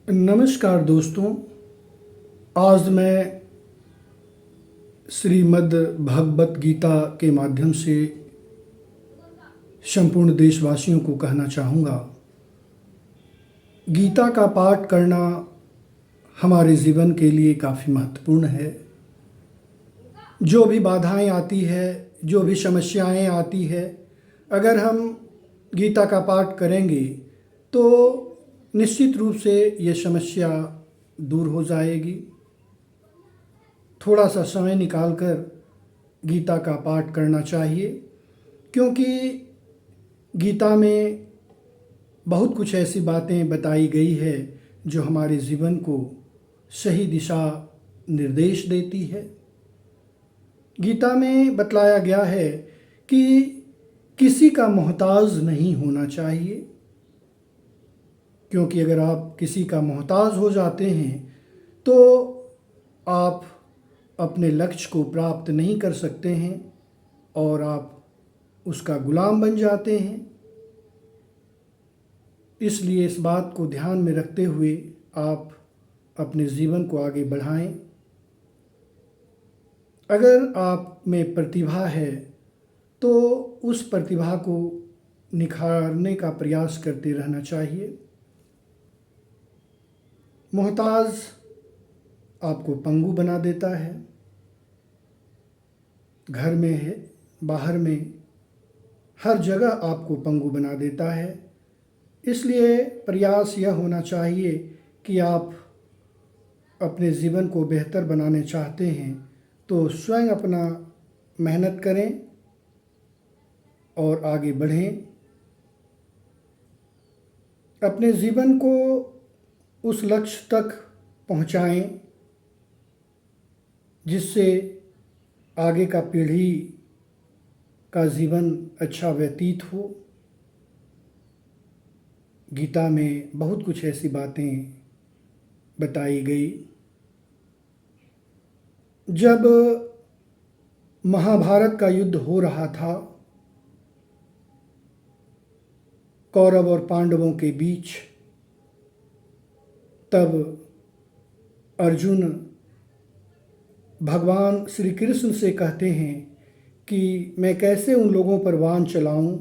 नमस्कार दोस्तों। आज मैं श्रीमद् भगवत गीता के माध्यम से संपूर्ण देशवासियों को कहना चाहूँगा, गीता का पाठ करना हमारे जीवन के लिए काफ़ी महत्वपूर्ण है। जो भी बाधाएं आती है, जो भी समस्याएं आती है, अगर हम गीता का पाठ करेंगे तो निश्चित रूप से ये समस्या दूर हो जाएगी। थोड़ा सा समय निकालकर गीता का पाठ करना चाहिए, क्योंकि गीता में बहुत कुछ ऐसी बातें बताई गई है जो हमारे जीवन को सही दिशा निर्देश देती है। गीता में बतलाया गया है कि किसी का मोहताज नहीं होना चाहिए, क्योंकि अगर आप किसी का मोहताज हो जाते हैं तो आप अपने लक्ष्य को प्राप्त नहीं कर सकते हैं और आप उसका गुलाम बन जाते हैं। इसलिए इस बात को ध्यान में रखते हुए आप अपने जीवन को आगे बढ़ाएं। अगर आप में प्रतिभा है तो उस प्रतिभा को निखारने का प्रयास करते रहना चाहिए। मोहताज आपको पंगु बना देता है। घर में है, बाहर में, हर जगह आपको पंगु बना देता है। इसलिए प्रयास यह होना चाहिए कि आप अपने जीवन को बेहतर बनाने चाहते हैं तो स्वयं अपना मेहनत करें और आगे बढ़ें। अपने जीवन को उस लक्ष्य तक पहुंचाएं जिससे आगे का पीढ़ी का जीवन अच्छा व्यतीत हो। गीता में बहुत कुछ ऐसी बातें बताई गई। जब महाभारत का युद्ध हो रहा था कौरव और पांडवों के बीच, तब अर्जुन भगवान श्री कृष्ण से कहते हैं कि मैं कैसे उन लोगों पर बाण चलाऊं,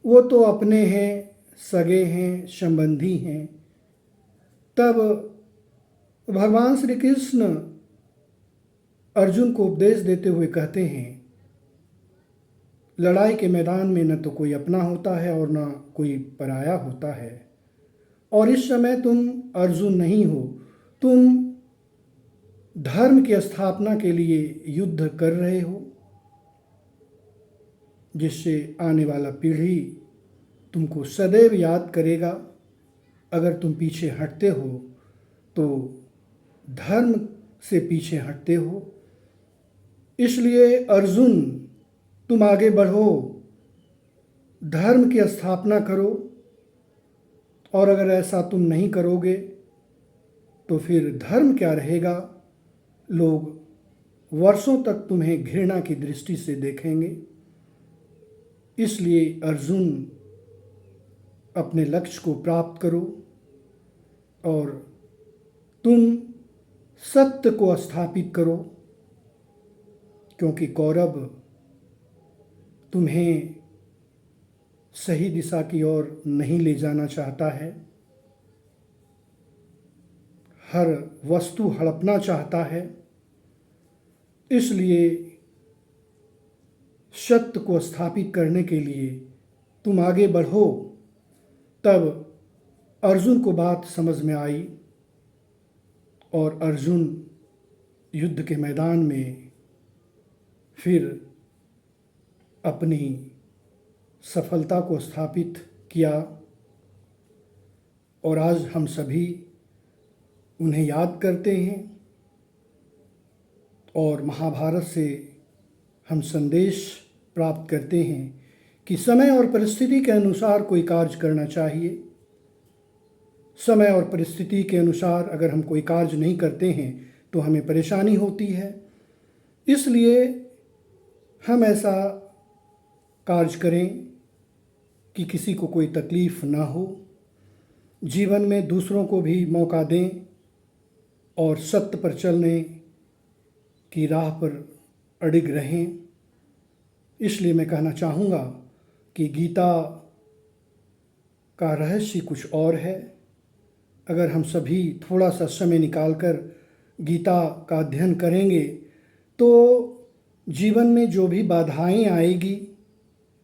वो तो अपने हैं, सगे हैं, संबंधी हैं। तब भगवान श्री कृष्ण अर्जुन को उपदेश देते हुए कहते हैं, लड़ाई के मैदान में न तो कोई अपना होता है और न कोई पराया होता है, और इस समय तुम अर्जुन नहीं हो, तुम धर्म की स्थापना के लिए युद्ध कर रहे हो, जिससे आने वाला पीढ़ी तुमको सदैव याद करेगा। अगर तुम पीछे हटते हो तो धर्म से पीछे हटते हो। इसलिए अर्जुन, तुम आगे बढ़ो, धर्म की स्थापना करो, और अगर ऐसा तुम नहीं करोगे तो फिर धर्म क्या रहेगा। लोग वर्षों तक तुम्हें घृणा की दृष्टि से देखेंगे। इसलिए अर्जुन, अपने लक्ष्य को प्राप्त करो और तुम सत्य को स्थापित करो, क्योंकि कौरव तुम्हें सही दिशा की ओर नहीं ले जाना चाहता है, हर वस्तु हड़पना चाहता है। इसलिए सत्य को स्थापित करने के लिए तुम आगे बढ़ो। तब अर्जुन को बात समझ में आई और अर्जुन युद्ध के मैदान में फिर अपनी सफलता को स्थापित किया, और आज हम सभी उन्हें याद करते हैं और महाभारत से हम संदेश प्राप्त करते हैं कि समय और परिस्थिति के अनुसार कोई कार्य करना चाहिए। समय और परिस्थिति के अनुसार अगर हम कोई कार्य नहीं करते हैं तो हमें परेशानी होती है। इसलिए हम ऐसा कार्य करें कि किसी को कोई तकलीफ़ ना हो। जीवन में दूसरों को भी मौका दें और सत्य पर चलने की राह पर अडिग रहें। इसलिए मैं कहना चाहूँगा कि गीता का रहस्य कुछ और है। अगर हम सभी थोड़ा सा समय निकालकर गीता का अध्ययन करेंगे तो जीवन में जो भी बाधाएं आएगी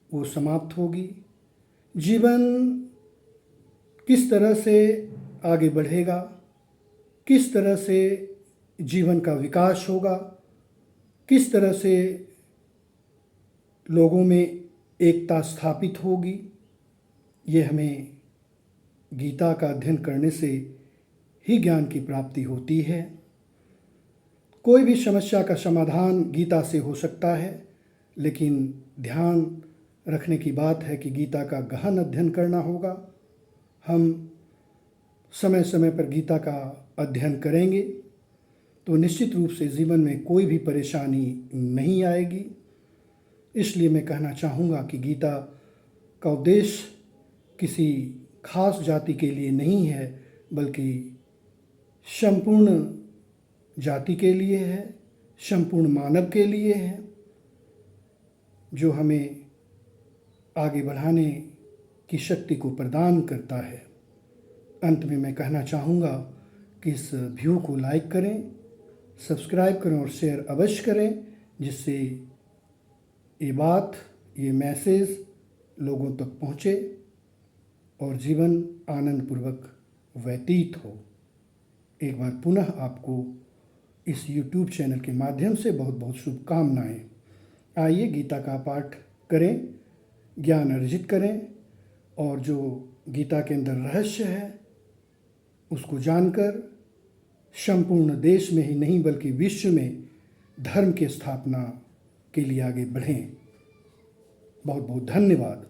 वो समाप्त होगी। जीवन किस तरह से आगे बढ़ेगा, किस तरह से जीवन का विकास होगा, किस तरह से लोगों में एकता स्थापित होगी, ये हमें गीता का अध्ययन करने से ही ज्ञान की प्राप्ति होती है। कोई भी समस्या का समाधान गीता से हो सकता है, लेकिन ध्यान रखने की बात है कि गीता का गहन अध्ययन करना होगा। हम समय समय पर गीता का अध्ययन करेंगे तो निश्चित रूप से जीवन में कोई भी परेशानी नहीं आएगी। इसलिए मैं कहना चाहूँगा कि गीता का उद्देश्य किसी खास जाति के लिए नहीं है, बल्कि संपूर्ण जाति के लिए है, संपूर्ण मानव के लिए है, जो हमें आगे बढ़ाने की शक्ति को प्रदान करता है। अंत में मैं कहना चाहूँगा कि इस व्यू को लाइक करें, सब्सक्राइब करें और शेयर अवश्य करें, जिससे ये बात, ये मैसेज लोगों तक पहुँचे और जीवन आनंदपूर्वक व्यतीत हो। एक बार पुनः आपको इस YouTube चैनल के माध्यम से बहुत बहुत शुभकामनाएं। आइए गीता का पाठ करें, ज्ञान अर्जित करें और जो गीता के अंदर रहस्य है उसको जानकर संपूर्ण देश में ही नहीं बल्कि विश्व में धर्म की स्थापना के लिए आगे बढ़ें। बहुत बहुत धन्यवाद।